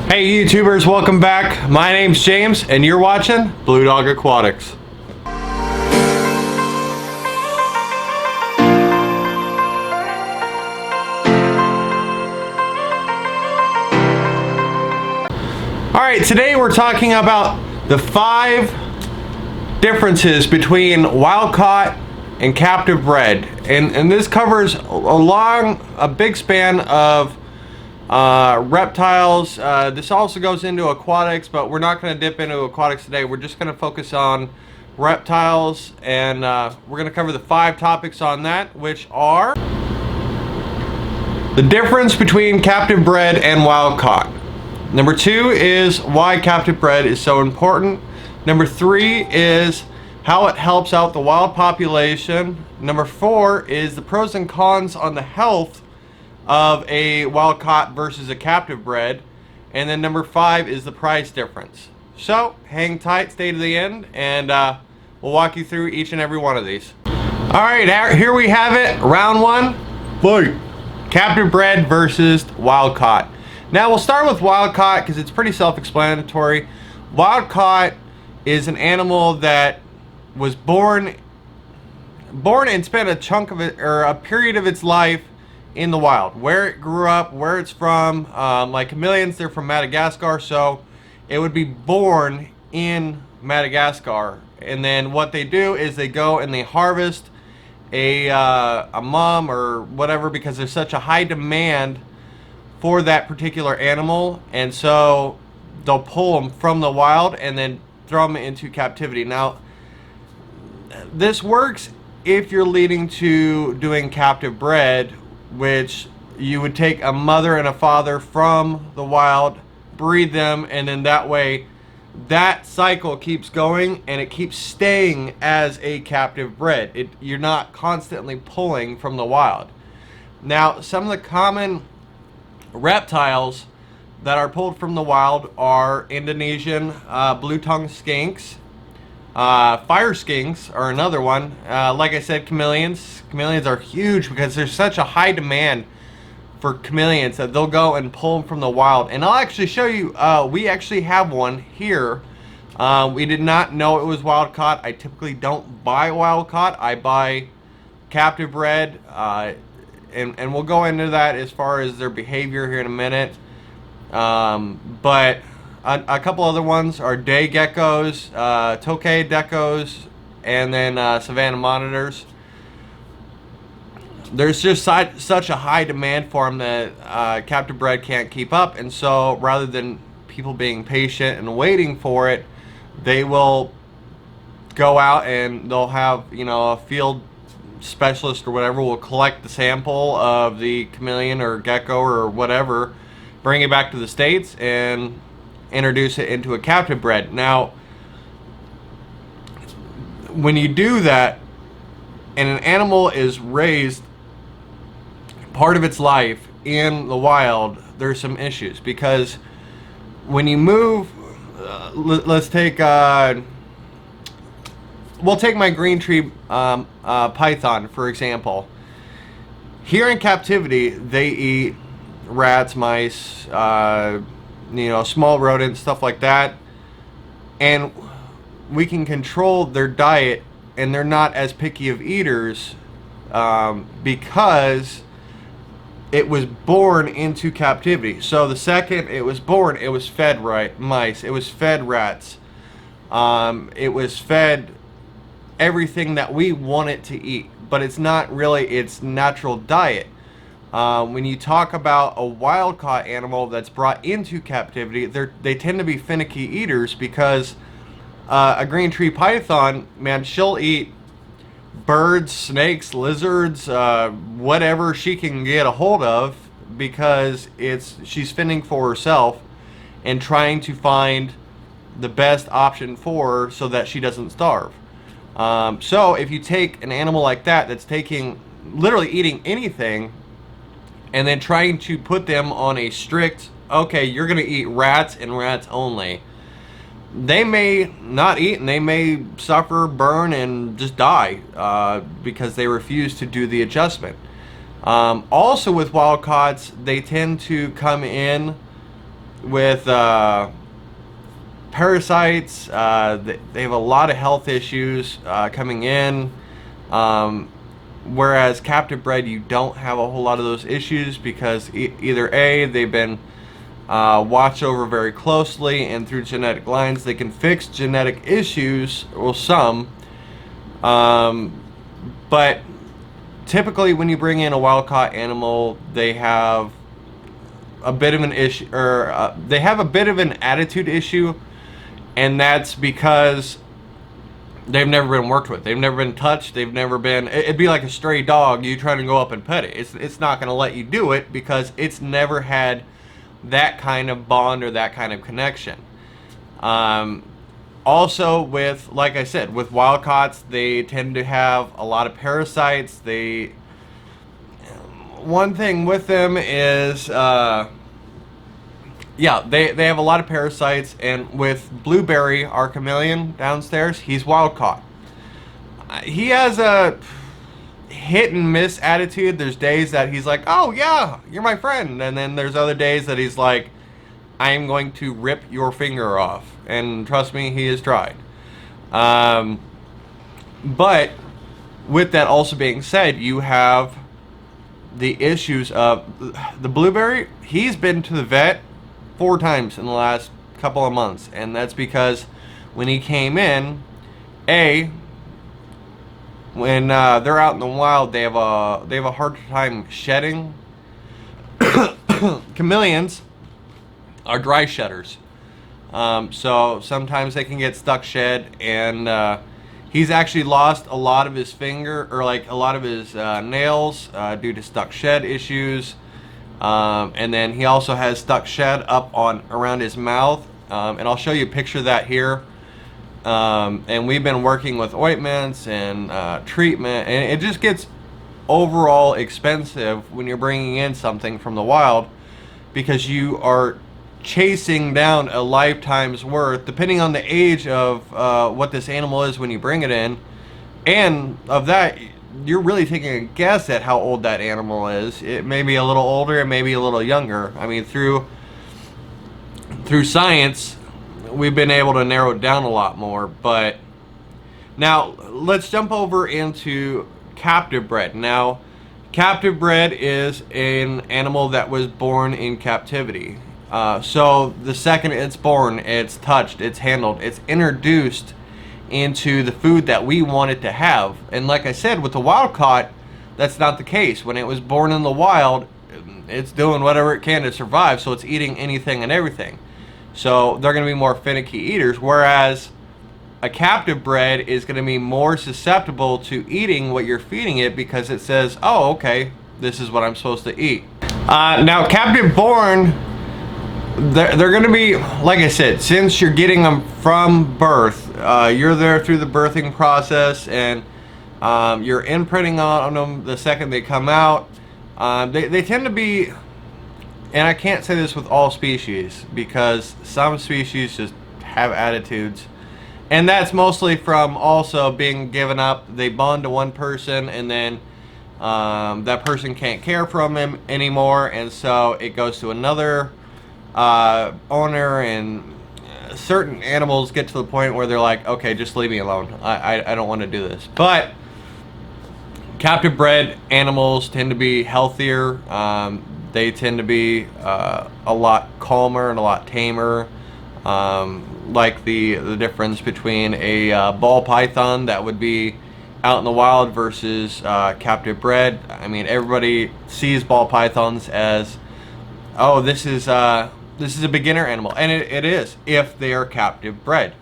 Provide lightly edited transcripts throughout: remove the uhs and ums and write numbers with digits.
Hey YouTubers, welcome back. My name's James and you're watching Blue Dog Aquatics. Alright, today we're talking about the 5 differences between wild caught and captive bred. And this covers a big span of reptiles. This also goes into aquatics, but we're not going to dip into aquatics today. We're just going to focus on reptiles, and we're going to cover the 5 topics on that, which are the difference between captive bred and wild caught. Number 2 is why captive bred is so important. Number 3 is how it helps out the wild population. Number 4 is the pros and cons on the health of a wild caught versus a captive bred. And then number 5 is the price difference. So hang tight, stay to the end, and we'll walk you through each and every one of these. Alright, here we have it. Round 1, fight. Captive bred versus wild caught. Now we'll start with wild caught because it's pretty self-explanatory. Wild caught is an animal that was born and spent a chunk of it, or a period of its life, in the wild, where it grew up, where it's from. Like chameleons, they're from Madagascar, so it would be born in Madagascar. And then what they do is they go and they harvest a mom or whatever, because there's such a high demand for that particular animal, and so they'll pull them from the wild and then throw them into captivity. Now, this works if you're leading to doing captive bred, which you would take a mother and a father from the wild, breed them, and then that way that cycle keeps going and it keeps staying as a captive bred. You're not constantly pulling from the wild. Now, some of the common reptiles that are pulled from the wild are Indonesian blue-tongued skinks. Fire skinks are another one. Like I said, chameleons. Chameleons are huge because there's such a high demand for chameleons that they'll go and pull them from the wild. And I'll actually show you, we actually have one here. We did not know it was wild caught. I typically don't buy wild caught. I buy captive bred. And we'll go into that as far as their behavior here in a minute. But a couple other ones are day geckos, tokay geckos, and then savanna monitors. There's just such a high demand for them that captive bred can't keep up, and so rather than people being patient and waiting for it, they will go out and they'll have, you know, a field specialist or whatever will collect the sample of the chameleon or gecko or whatever, bring it back to the States, and introduce it into a captive bred. Now, when you do that and an animal is raised part of its life in the wild, there's some issues, because when you move, let's take we'll take my green tree python for example. Here in captivity, they eat rats, mice, you know, small rodents, stuff like that, and we can control their diet, and they're not as picky of eaters because it was born into captivity. So the second it was born, it was fed mice, it was fed rats, it was fed everything that we want it to eat, but it's not really its natural diet. When you talk about a wild-caught animal that's brought into captivity, they tend to be finicky eaters, because a green tree python, man, she'll eat birds, snakes, lizards, whatever she can get a hold of, because she's fending for herself and trying to find the best option for her so that she doesn't starve. So if you take an animal like that that's literally eating anything, and then trying to put them on a strict, okay, you're going to eat rats and rats only, they may not eat, and they may suffer, burn, and just die because they refuse to do the adjustment. Also with wild caughts, they tend to come in with parasites. They have a lot of health issues coming in. Whereas captive bred, you don't have a whole lot of those issues because either A, they've been watched over very closely, and through genetic lines they can fix genetic issues, or some. But typically when you bring in a wild-caught animal, they have a bit of an issue, or they have a bit of an attitude issue, and that's because they've never been worked with. They've never been touched. They've never been... It'd be like a stray dog. You try to go up and pet it. It's not going to let you do it because it's never had that kind of bond or that kind of connection. Also, with, like I said, with wild-caughts, they tend to have a lot of parasites. One thing with them is... yeah, they have a lot of parasites, and with Blueberry, our chameleon downstairs, he's wild caught. He has a hit and miss attitude. There's days that he's like, oh yeah, you're my friend, and then there's other days that he's like, I am going to rip your finger off, and trust me, he has tried. But with that also being said, you have the issues of the Blueberry. He's been to the vet 4 times in the last couple of months, and that's because when he came in, when they're out in the wild, they have a hard time shedding. Chameleons are dry shedders, so sometimes they can get stuck shed, and he's actually lost a lot of his finger, or like a lot of his nails due to stuck shed issues. And then he also has stuck shed up on around his mouth, and I'll show you a picture of that here. And we've been working with ointments and treatment, and it just gets overall expensive when you're bringing in something from the wild, because you are chasing down a lifetime's worth, depending on the age of what this animal is when you bring it in, and of that, you're really taking a guess at how old that animal is. It may be a little older, it may be a little younger. I mean, through science, we've been able to narrow it down a lot more. But now let's jump over into captive bred. Now, captive bred is an animal that was born in captivity. So the second it's born, it's touched, it's handled, it's introduced into the food that we want it to have. And like I said, with the wild caught, that's not the case. When it was born in the wild, it's doing whatever it can to survive, so it's eating anything and everything. So they're going to be more finicky eaters, whereas a captive bred is going to be more susceptible to eating what you're feeding it, because it says, oh, okay, this is what I'm supposed to eat. Now, captive born, they're going to be, like I said, since you're getting them from birth, you're there through the birthing process, and you're imprinting on them the second they come out. They tend to be, and I can't say this with all species, because some species just have attitudes, and that's mostly from also being given up. They bond to one person, and then that person can't care for him anymore, and so it goes to another owner, and certain animals get to the point where they're like, okay, just leave me alone. I don't want to do this. But captive bred animals tend to be healthier. They tend to be a lot calmer and a lot tamer. Like the difference between a ball python that would be out in the wild versus captive bred. I mean, everybody sees ball pythons as, oh, this is a beginner animal, and it is if they are captive bred.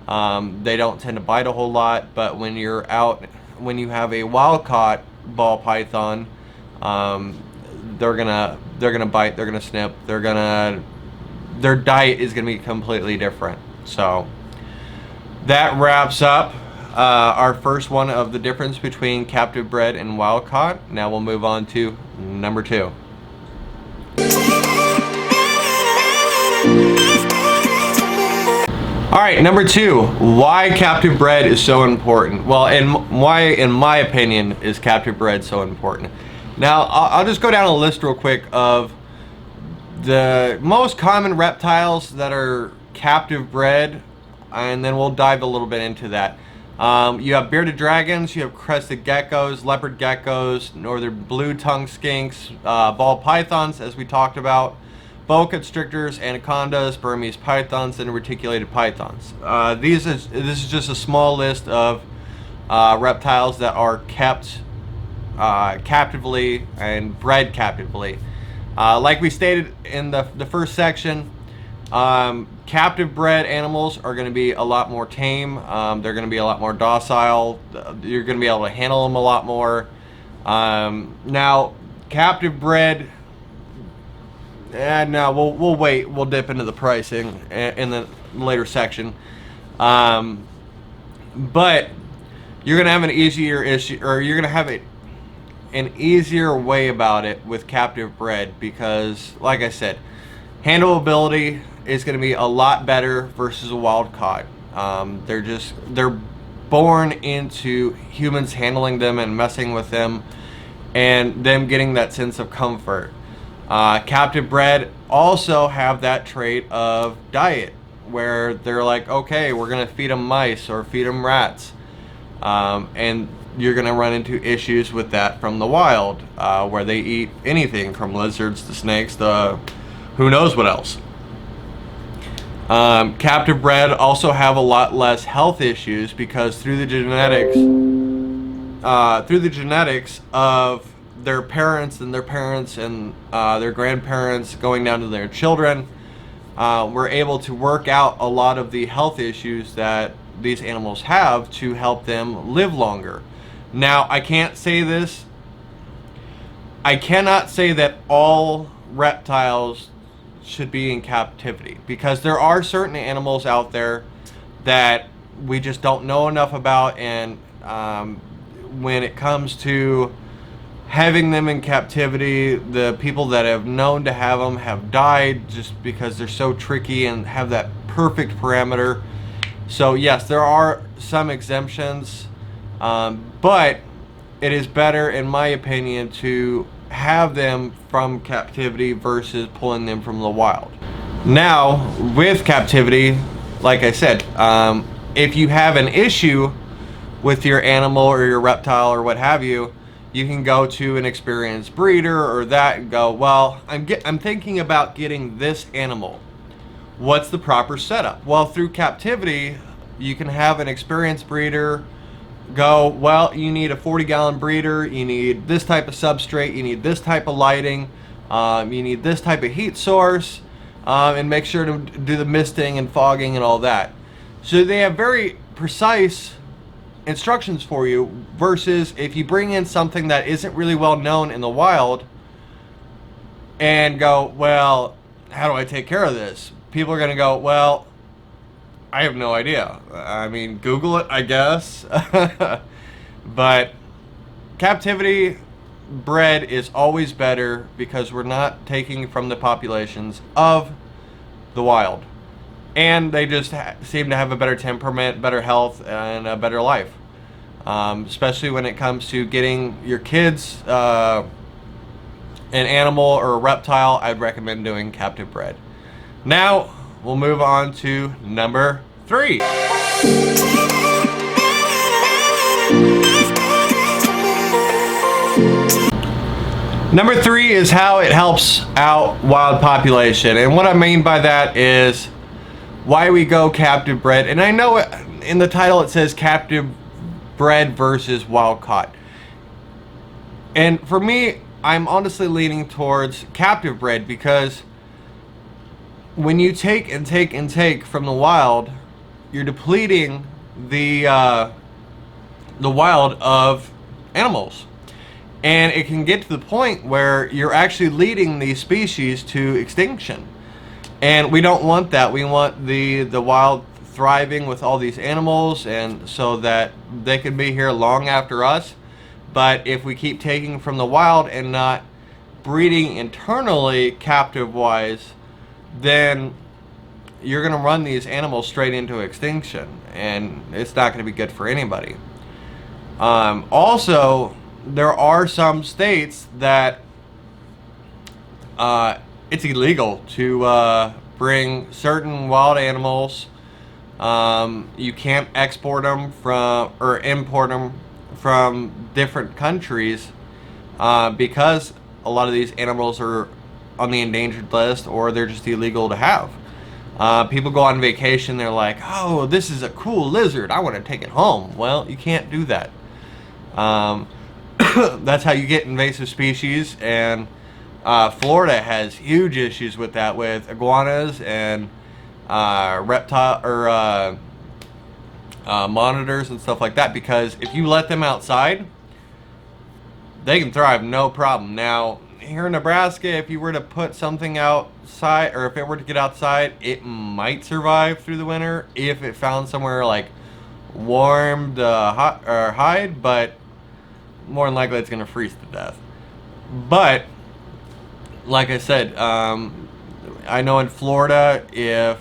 They don't tend to bite a whole lot, but when you're out, when you have a wild caught ball python, they're gonna bite, they're gonna snip, their diet is gonna be completely different. So that wraps up our first one of the difference between captive bred and wild caught. Now we'll move on to number 2. Alright, number 2, why captive bred is so important. Well, and why, in my opinion, is captive bred so important. Now, I'll just go down a list real quick of The most common reptiles that are captive bred, and then we'll dive a little bit into that. You have bearded dragons, you have crested geckos, leopard geckos, northern blue-tongued skinks, ball pythons, as we talked about, boa constrictors, anacondas, Burmese pythons, and reticulated pythons. This is just a small list of reptiles that are kept captively and bred captively. Like we stated in the first section, captive bred animals are going to be a lot more tame. They're going to be a lot more docile. You're going to be able to handle them a lot more. Now, captive bred, no, we'll wait. We'll dip into the pricing in the later section. But you're going to have an easier issue, or you're going to have an easier way about it with captive bred, because, like I said, handleability is going to be a lot better versus a wild caught. They're born into humans handling them and messing with them, and them getting that sense of comfort. Captive bred also have that trait of diet, where they're like, okay, we're going to feed them mice or feed them rats, and you're going to run into issues with that from the wild, where they eat anything from lizards to snakes to who knows what else. Captive bred also have a lot less health issues, because through the genetics of their parents and their parents and their grandparents going down to their children, we're able to work out a lot of the health issues that these animals have to help them live longer. Now, I cannot say that all reptiles should be in captivity, because there are certain animals out there that we just don't know enough about, and when it comes to having them in captivity, the people that have known to have them have died just because they're so tricky and have that perfect parameter. So yes, there are some exemptions, but it is better, in my opinion, to have them from captivity versus pulling them from the wild. Now, with captivity, like I said, if you have an issue with your animal or your reptile or what have you, you can go to an experienced breeder or that and go, well, I'm thinking about getting this animal. What's the proper setup? Well, through captivity, you can have an experienced breeder go, well, you need a 40-gallon breeder, you need this type of substrate, you need this type of lighting, you need this type of heat source, and make sure to do the misting and fogging and all that. So they have very precise instructions for you, versus if you bring in something that isn't really well known in the wild and go, well, how do I take care of this? People are going to go, well, I have no idea. I mean, Google it, I guess. But captivity bred is always better, because we're not taking from the populations of the wild. And they just seem to have a better temperament, better health, and a better life. Especially when it comes to getting your kids an animal or a reptile, I'd recommend doing captive bred. Now, we'll move on to number 3. Number 3 is how it helps out wild population. And what I mean by that is why we go captive bred. And I know in the title it says captive bred versus wild caught. And for me, I'm honestly leaning towards captive bred, because when you take and take and take from the wild, you're depleting the wild of animals, and it can get to the point where you're actually leading these species to extinction, and we don't want that. We want the wild thriving with all these animals, and so that they can be here long after us. But if we keep taking from the wild and not breeding internally captive wise, then you're going to run these animals straight into extinction, and it's not going to be good for anybody. Also, there are some states that it's illegal to bring certain wild animals. You can't export them from or import them from different countries because a lot of these animals are on the endangered list, or they're just illegal to have. People go on vacation, they're like, oh, this is a cool lizard, I want to take it home. Well, you can't do that. That's how you get invasive species, and Florida has huge issues with that, with iguanas and reptile or monitors and stuff like that, because if you let them outside, they can thrive no problem. Now, here in Nebraska, if you were to put something outside, or if it were to get outside, it might survive through the winter if it found somewhere like warm to hide, but more than likely it's going to freeze to death. But like I said, I know in Florida, if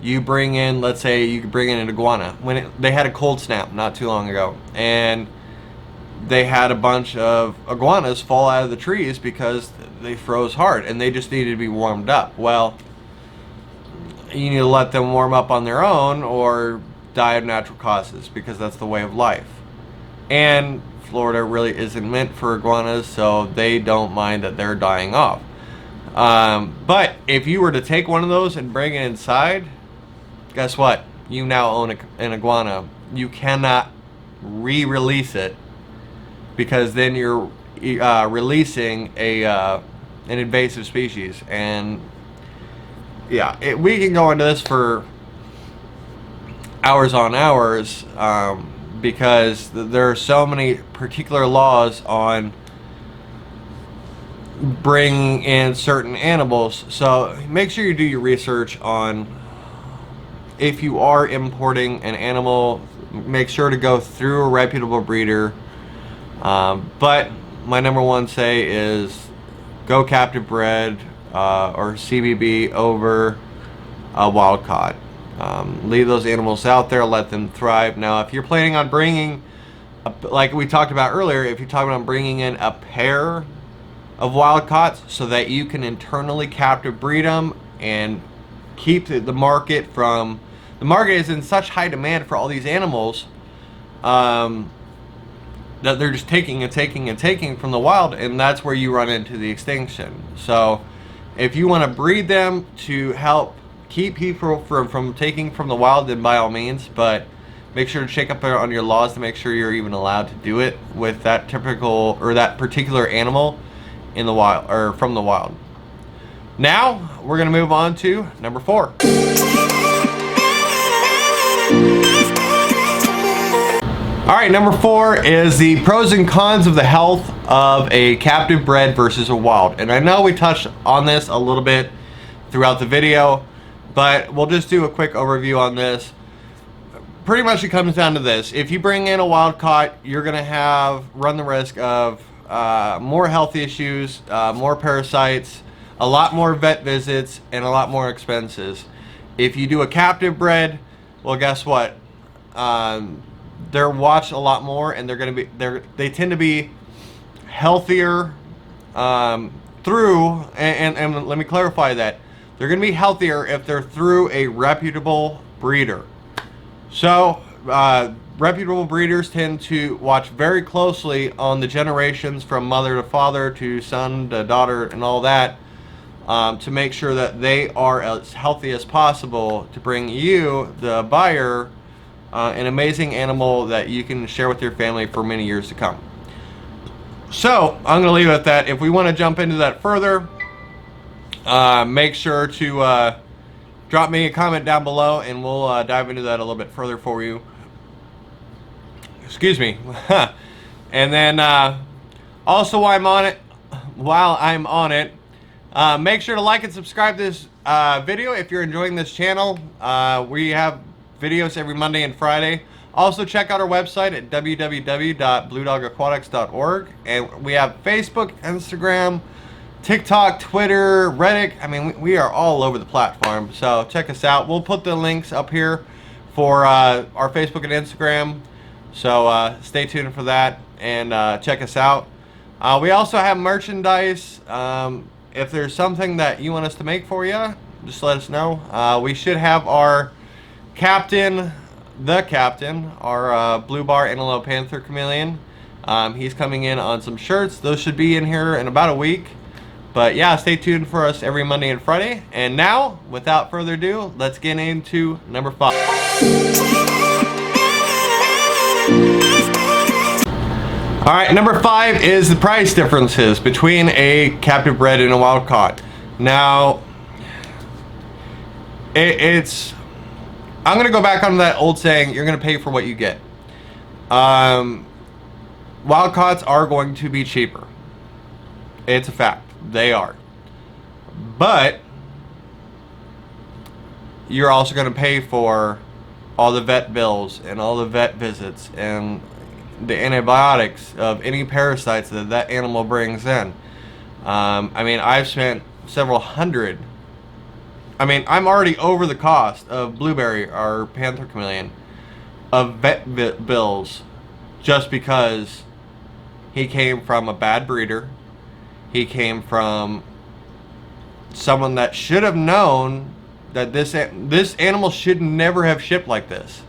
you bring in, let's say you could bring in an iguana, they had a cold snap not too long ago, and they had a bunch of iguanas fall out of the trees because they froze hard and they just needed to be warmed up. Well, you need to let them warm up on their own or die of natural causes, because that's the way of life. And Florida really isn't meant for iguanas, so they don't mind that they're dying off. But if you were to take one of those and bring it inside, guess what? You now own an iguana. You cannot re-release it, because then you're releasing an invasive species. And yeah, we can go into this for hours on hours, because there are so many particular laws on bringing in certain animals. So make sure you do your research on, if you are importing an animal, make sure to go through a reputable breeder. But my number one say is go captive bred or CBB over wild caught. Leave those animals out there, let them thrive. Now, if you're planning on bringing, like we talked about earlier, if you're talking about bringing in a pair of wild caughts so that you can internally captive breed them and keep the market from, the market is in such high demand for all these animals, that they're just taking and taking and taking from the wild, and that's where you run into the extinction. So if you want to breed them to help keep people from taking from the wild, then by all means, but make sure to check up on your laws to make sure you're even allowed to do it with that typical or that particular animal in the wild or from the wild. Now we're going to move on to number 4. Alright, number 4 is the pros and cons of the health of a captive bred versus a wild. And I know we touched on this a little bit throughout the video, but we'll just do a quick overview on this. Pretty much it comes down to this. If you bring in a wild caught, you're going to run the risk of more health issues, more parasites, a lot more vet visits, and a lot more expenses. If you do a captive bred, well, guess what? They're watched a lot more, and they tend to be healthier through, and let me clarify that, they're going to be healthier if they're through a reputable breeder. So reputable breeders tend to watch very closely on the generations from mother to father to son to daughter and all that, to make sure that they are as healthy as possible to bring you, the buyer, an amazing animal that you can share with your family for many years to come. So I'm going to leave it at that. If we want to jump into that further, make sure to drop me a comment down below, and we'll dive into that a little bit further for you. Excuse me. And then also while I'm on it, make sure to like and subscribe to this video if you're enjoying this channel. We have videos every Monday and Friday. Also check out our website at www.bluedogaquatics.org, and we have Facebook, Instagram, TikTok, Twitter, Reddit. I mean, we are all over the platform, so check us out. We'll put the links up here for our Facebook and Instagram, so stay tuned for that, and check us out. We also have merchandise. if there's something that you want us to make for you, just let us know. We should have our captain, our blue bar antelope panther chameleon. He's coming in on some shirts. Those should be in here in about a week. But yeah, stay tuned for us every Monday and Friday. And now, without further ado, let's get into number 5. Alright, number 5 is the price differences between a captive bred and a wild caught. Now, I'm going to go back on that old saying, you're going to pay for what you get. Wild caughts are going to be cheaper. It's a fact. They are. But you're also going to pay for all the vet bills and all the vet visits and the antibiotics of any parasites that that animal brings in. I mean, I've spent several hundred. I mean, I'm already over the cost of Blueberry, our panther chameleon, of vet bills, just because he came from a bad breeder. He came from someone that should have known that this animal should never have shipped like this.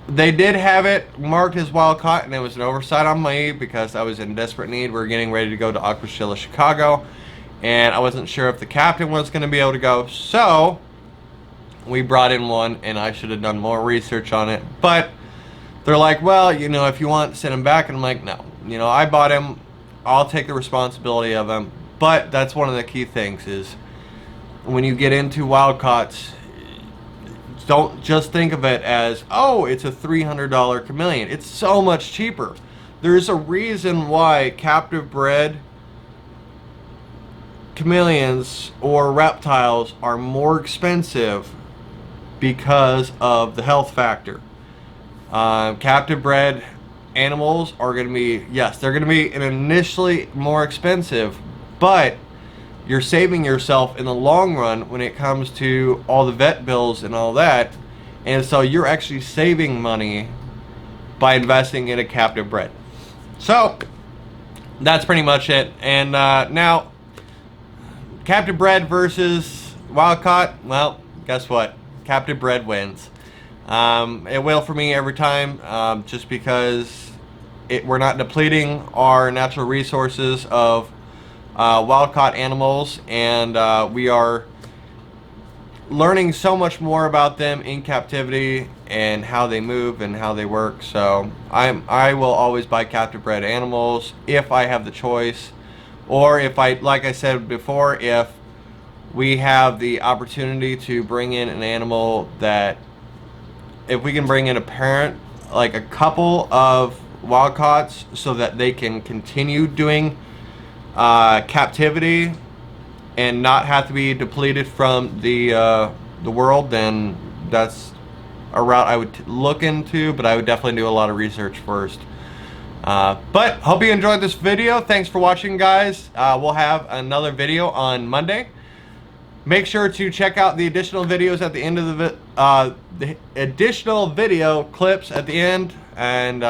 They did have it marked as wild caught, and it was an oversight on me because I was in desperate need. We were getting ready to go to Aquatics, Chicago, and I wasn't sure if the captain was going to be able to go. So we brought in one, and I should have done more research on it. But they're like, well, you know, if you want, send him back. And I'm like, no. You know, I bought him. I'll take the responsibility of him. But that's one of the key things is when you get into wild caughts, don't just think of it as, oh, it's a $300 chameleon. It's so much cheaper. There's a reason why captive bred chameleons or reptiles are more expensive because of the health factor. Captive bred animals are going to be, yes, they're going to be initially more expensive, but you're saving yourself in the long run when it comes to all the vet bills and all that. And so you're actually saving money by investing in a captive bred. So that's pretty much it. And now, captive bred versus wild caught, well, guess what? Captive bred wins. It will for me every time, just because we're not depleting our natural resources of wild caught animals, and we are learning so much more about them in captivity and how they move and how they work. So I will always buy captive bred animals if I have the choice, or if I, like I said before, if we have the opportunity to bring in an animal that, if we can bring in a parent, like a couple of wild caughts, so that they can continue doing captivity and not have to be depleted from the world, then that's a route I would look into, but I would definitely do a lot of research first. But hope you enjoyed this video. Thanks for watching, guys. We'll have another video on Monday. Make sure to check out the additional videos at the end of the additional video clips at the end, and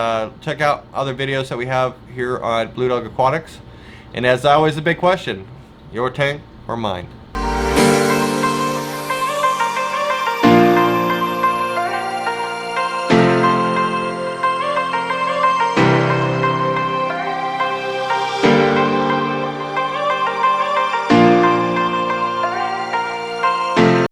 check out other videos that we have here on Blue Dog Aquatics. And as always, the big question, your tank or mine?